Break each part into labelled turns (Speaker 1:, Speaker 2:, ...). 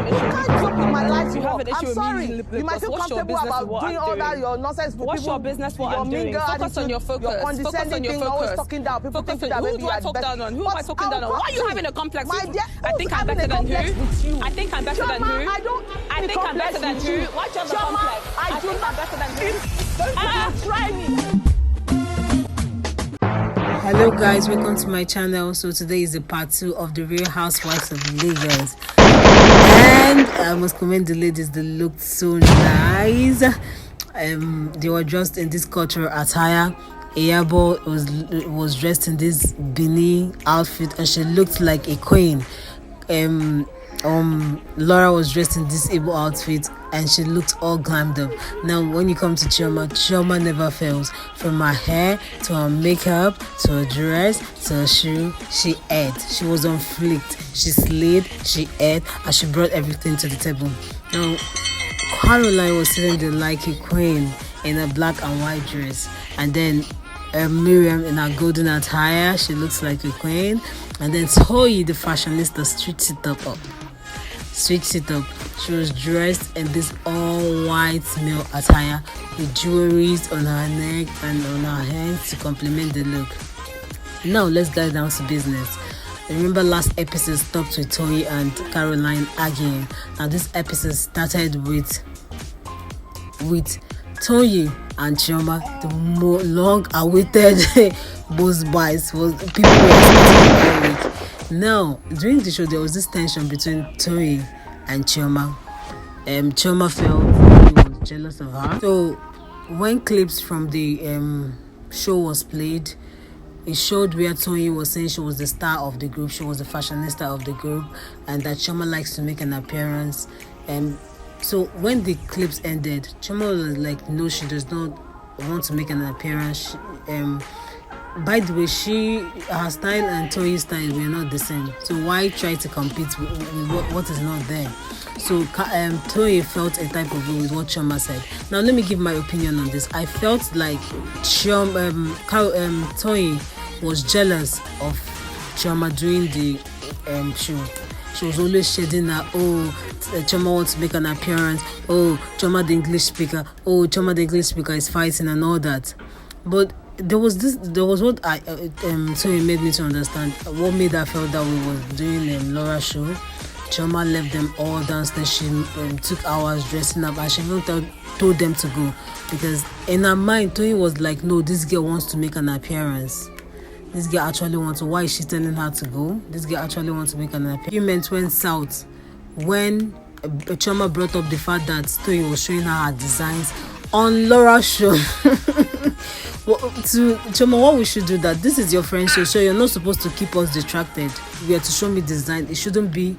Speaker 1: an issue.
Speaker 2: You can't joke with my life.
Speaker 1: You have an issue
Speaker 2: I'm
Speaker 1: with
Speaker 2: sorry.
Speaker 1: me.
Speaker 2: You might feel
Speaker 1: What's your
Speaker 2: comfortable
Speaker 1: business
Speaker 2: about
Speaker 1: with what
Speaker 2: doing
Speaker 1: I'm
Speaker 2: all
Speaker 1: doing?
Speaker 2: that your nonsense.
Speaker 1: What's your business what I'm doing? Focus on your focus.
Speaker 2: Your condescending thing, always talking down. People think that
Speaker 1: who do I talk down on? Who am I talking down on? Why are you having a complex?
Speaker 2: My dear,
Speaker 1: I think I'm better than who? I think I'm better than who? I think I'm better than who? Why do you have a complex? I think I'm better than who?
Speaker 2: Try me.
Speaker 3: Hello guys, welcome to my channel. So today is the part 2 of the Real Housewives of Lagos, and I must commend the ladies. They looked so nice. They were dressed in this cultural attire. Iyabo was dressed in this beanie outfit and she looked like a queen. Laura was dressed in this Igbo outfit and she looked all glammed up. Now when you come to Chioma never fails. From her hair to her makeup to her dress to her shoe, she ate. She was on fleek. She slayed, she ate, and she brought everything to the table. Now Caroline was sitting there like a queen in a black and white dress, and then Miriam in her golden attire, she looks like a queen, and then Toyi the fashionista switched it up. She was dressed in this all white male attire with jewelries on her neck and on her hands to complement the look. Now let's dive down to business. Remember last episode stopped with Toyi and Caroline arguing. Now this episode started with Toyi and Chioma, the more long-awaited boss buys. People were expecting it. Now, during the show, there was this tension between Toyi and Chioma. Chioma felt he was jealous of her. So, when clips from the show was played, it showed where Toyi was saying she was the star of the group, she was the fashionista of the group, and that Chioma likes to make an appearance. So when the clips ended, Chioma was like, no, she does not want to make an appearance. By the way, her style and Toyi's style were not the same. So why try to compete with what is not there? So Toyi felt a type of way with what Chioma said. Now let me give my opinion on this. I felt like Toyi was jealous of Chioma during the show. She was always shedding that, Chioma wants to make an appearance. Chioma the English speaker. Chioma the English speaker is fighting and all that. But there was what Toyi made me to understand. What made her feel that we was doing Laura's show. Chioma left them all downstairs. She took hours dressing up and she even told them to go. Because in her mind, Toyi was like, no, this girl wants to make an appearance. This girl actually wants to. Why is she telling her to go? This girl actually wants to make an appearance. Argument went south when Chioma brought up the fact that Toyi was showing her designs on Laura's show. To Chioma, what we should do that? This is your friend's show, so you're not supposed to keep us distracted. You have to show me design. It shouldn't be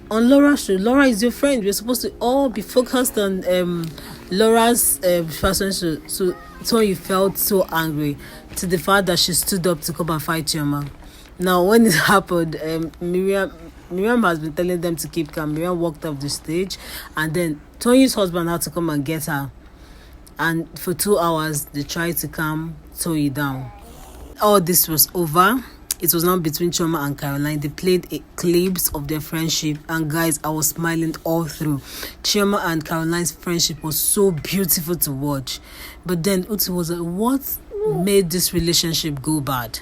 Speaker 3: on Laura's show. Laura is your friend. We're supposed to all be focused on Laura's fashion show. So Toyi felt so angry to the fact that she stood up to come and fight Chioma. Now, when it happened, Miriam has been telling them to keep calm. Miriam walked off the stage, and then Toyi's husband had to come and get her. And for 2 hours, they tried to calm Toyi down. All this was over. It was now between Chioma and Caroline. They played clips of their friendship, and guys, I was smiling all through. Chioma and Caroline's friendship was so beautiful to watch. But then Uti was like, what made this relationship go bad?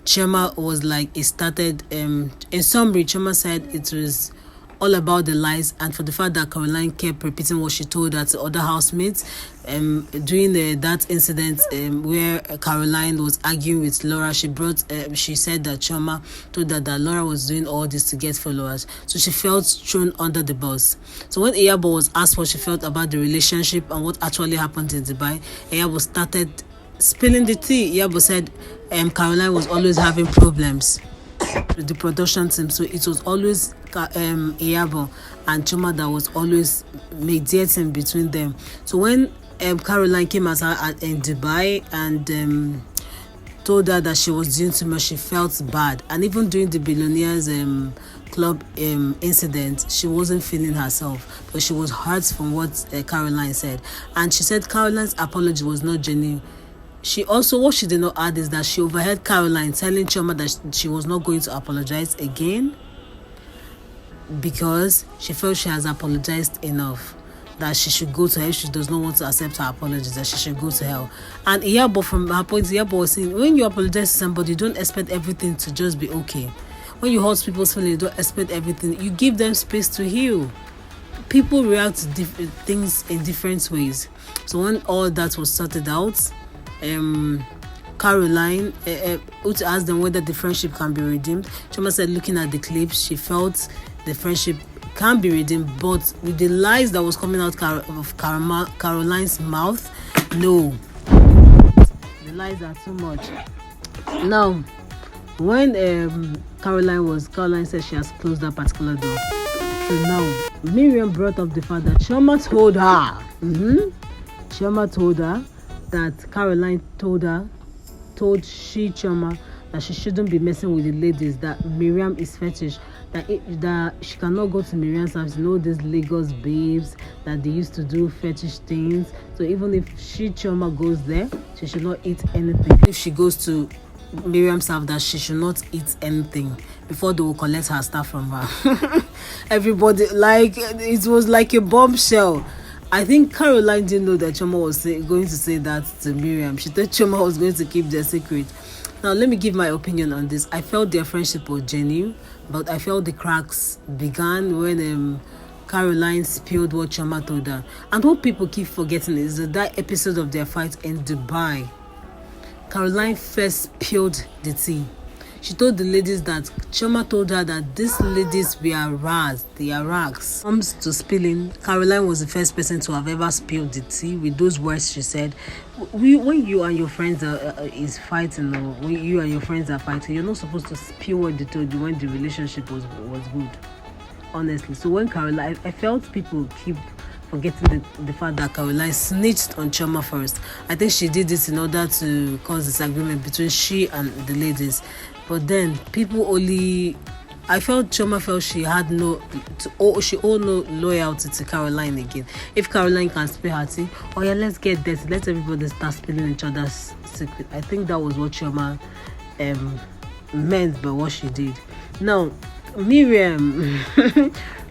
Speaker 3: Chioma was like, it started, in summary, Chioma said it was all about the lies, and for the fact that Caroline kept repeating what she told her to other housemates. During that incident where Caroline was arguing with Laura, she said that Chioma told her that Laura was doing all this to get followers, so she felt thrown under the bus. So when Iyabo was asked what she felt about the relationship and what actually happened in Dubai, Iyabo started spilling the tea. Iyabo said Caroline was always having problems with the production team, so it was always Iyabo and Chioma that was always mediating between them. So when Caroline came out in Dubai and told her that she was doing too much, she felt bad. And even during the Billionaires Club incident, she wasn't feeling herself, but she was hurt from what Caroline said. And she said Caroline's apology was not genuine. What she did not add is that she overheard Caroline telling Chioma that she was not going to apologize again. because she felt she has apologized enough, that she should go to hell. If she does not want to accept her apologies, that she should go to hell. And Iyabo, from her point, Iyabo was saying, when you apologize to somebody, don't expect everything to just be okay. When you hurt people's feelings, don't expect everything. You give them space to heal. People react to things in different ways. So when all that was sorted out, Caroline, Uche asked them whether the friendship can be redeemed. Chioma said, looking at the clips, she felt the friendship can be redeemed, but with the lies that was coming out of Caroline's mouth, no. The lies are too much. Now, when Caroline said she has closed that particular door. So now, Miriam brought up the fact that Chioma told her. Chioma told her that Caroline told Chioma that she shouldn't be messing with the ladies, that Miriam is fetish, that she cannot go to Miriam's house. You know, these Lagos babes that they used to do fetish things. So even if Chioma goes there, she should not eat anything. If she goes to Miriam's house, that she should not eat anything before they will collect her stuff from her. Everybody, like, it was like a bombshell. I think Caroline didn't know that Chioma was going to say that to Miriam. She thought Chioma was going to keep their secret. Now, let me give my opinion on this. I felt their friendship was genuine, but I felt the cracks began when Caroline spilled what Chioma told her. And what people keep forgetting is that episode of their fight in Dubai, Caroline first spilled the tea. She told the ladies that Chioma told her that these ladies were rags, they are rags. Comes to spilling, Caroline was the first person to have ever spilled the tea with those words she said. When you and your friends is fighting, or when you and your friends are fighting, you're not supposed to spill what they told you when the relationship was good. Honestly. So when Caroline, I felt people keep forgetting the fact that Caroline snitched on Chioma first. I think she did this in order to cause disagreement between she and the ladies. But then I felt Chioma felt she had no loyalty to Caroline again. If Caroline can spill her tea, oh yeah, let's get this. Let everybody start spilling each other's secret. I think that was what Chioma meant by what she did. Now, Miriam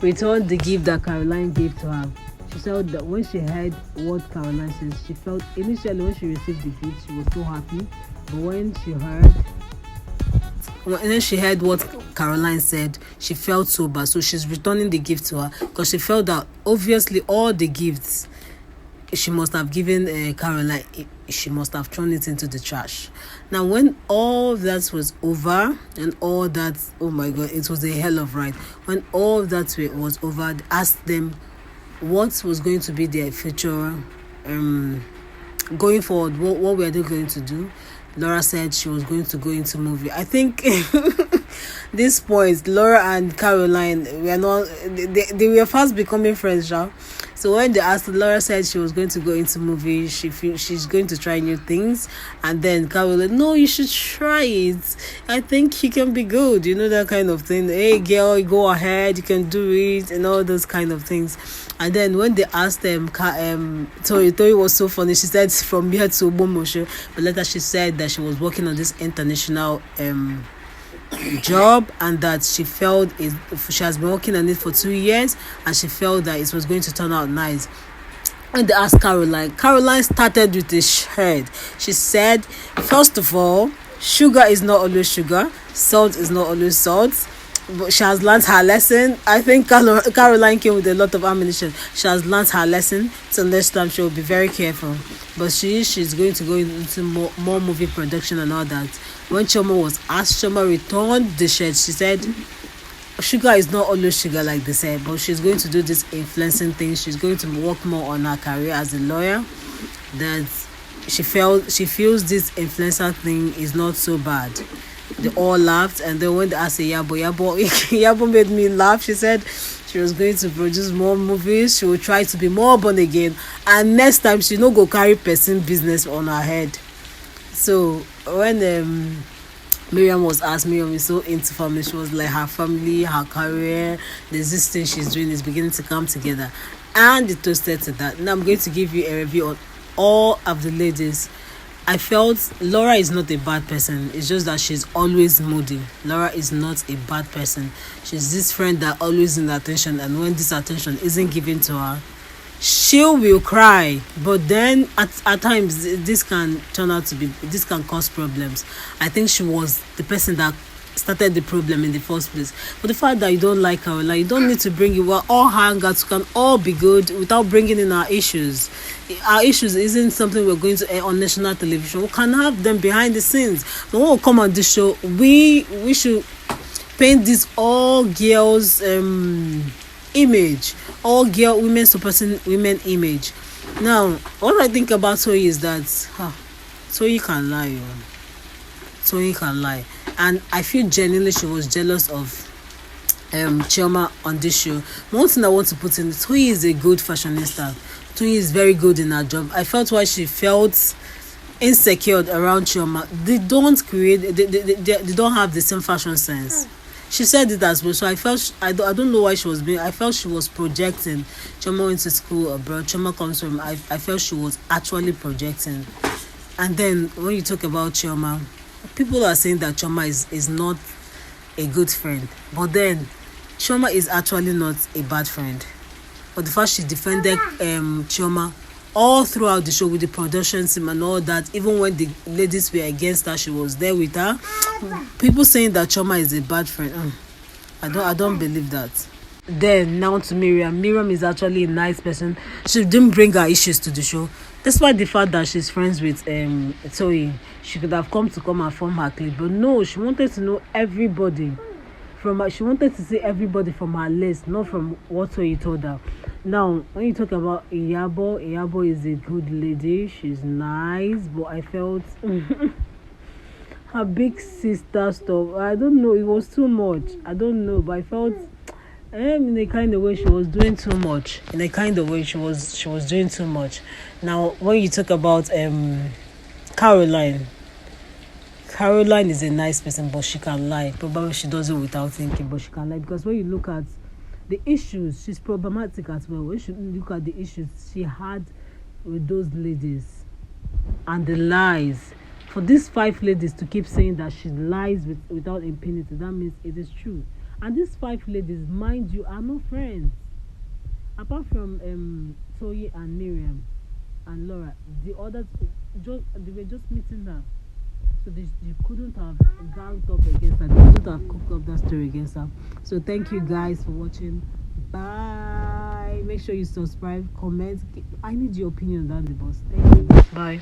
Speaker 3: returned the gift that Caroline gave to her. She said that when she heard what Caroline said, she felt initially when she received the gift, she was so happy. But when she heard what Caroline said, she felt so bad. So she's returning the gift to her because she felt that obviously all the gifts she must have given Caroline, she must have thrown it into the trash. Now, when all that was over and all that, oh my God, it was a hell of a ride. When all that was over, they asked them what was going to be their future going forward. What were they going to do? Laura said she was going to go into movie. I think this point, Laura and Caroline they were fast becoming friends now. So when they asked, Laura said she was going to go into movie. She's going to try new things. And then Caroline, no, you should try it. I think you can be good. You know, that kind of thing. Hey girl, go ahead, you can do it, and all those kind of things. And then when they asked them, Tori was so funny. She said from here to Obomosho, but later she said that she was working on this international job, and that she felt she has been working on it for 2 years, and she felt that it was going to turn out nice. And they asked Caroline started with a shred. She said, first of all, sugar is not always sugar, salt is not always salt. But she has learned her lesson. I think Caroline came with a lot of ammunition. She has learned her lesson, so next time she will be very careful. But she's going to go into more movie production and all that. When Chioma was asked, Chioma returned the shirt. She said, sugar is not always sugar, like they said, but she's going to do this influencing thing. She's going to work more on her career as a lawyer. That she feels this influencer thing is not so bad. They all laughed, and then when they asked Yabo made me laugh. She said she was going to produce more movies. She will try to be more born again, and next time she no go carry person business on her head. So when Miriam was asked, Miriam is so into family. She was like, her family, her career, there's this thing she's doing is beginning to come together, and it toasted to that. Now I'm going to give you a review on all of the ladies. I felt Laura is not a bad person. It's just that she's always moody. Laura is not a bad person. She's this friend that always in attention, and when this attention isn't given to her, she will cry. But then at times this can turn out to be, this can cause problems. I think she was the person that started the problem in the first place. But the fact that you don't like her, like, you don't need to bring it. We're all hangouts, can all be good without bringing in our issues. Our issues isn't something we're going to air on national television. We can have them behind the scenes. But when we come on this show, we should paint this all girls image, all girl women supporting women image. Now, what I think about Toyi is that Toyi can lie. Toyi can lie, and I feel genuinely she was jealous of Chioma on this show. One thing I want to put in, Toyi is a good fashionista. Toyi is very good in her job. I felt why she felt insecure around Chioma. They don't create, they don't have the same fashion sense. She said it as well. So I felt I don't know why she was being. I felt she was projecting. Chioma went to school abroad. Chioma comes from. I felt she was actually projecting. And then when you talk about Chioma, people are saying that Chioma is not a good friend. But then Chioma is actually not a bad friend. But the fact she defended Chioma all throughout the show with the production team and all that, even when the ladies were against her, she was there with her. People saying that Chioma is a bad friend, I don't believe that. Then now to Miriam. Miriam is actually a nice person. She didn't bring her issues to the show, despite the fact that she's friends with Toyi. She could have come and form her clique, but no, she wanted to know everybody. She wanted to see everybody from her list, not from what Toyi told her. Now, when you talk about Iyabo is a good lady. She's nice, but I felt her big sister stuff, I don't know, it was too much. I don't know, but I felt in a kind of way she was doing too much. In a kind of way she was doing too much. Now, when you talk about Caroline is a nice person, but she can lie. Probably she does it without thinking, but she can lie. Because when you look at the issues, she's problematic as well. When you look at the issues she had with those ladies and the lies, for these 5 ladies to keep saying that she lies without impunity, that means it is true. And these 5 ladies, mind you, are not friends. Apart from Toyi and Miriam and Laura, the others they were just meeting her. So you couldn't have ganged up against her. They couldn't have cooked up that story against her. So thank you guys for watching. Bye. Make sure you subscribe, comment. I need your opinion on that, the boss. Thank you. Bye.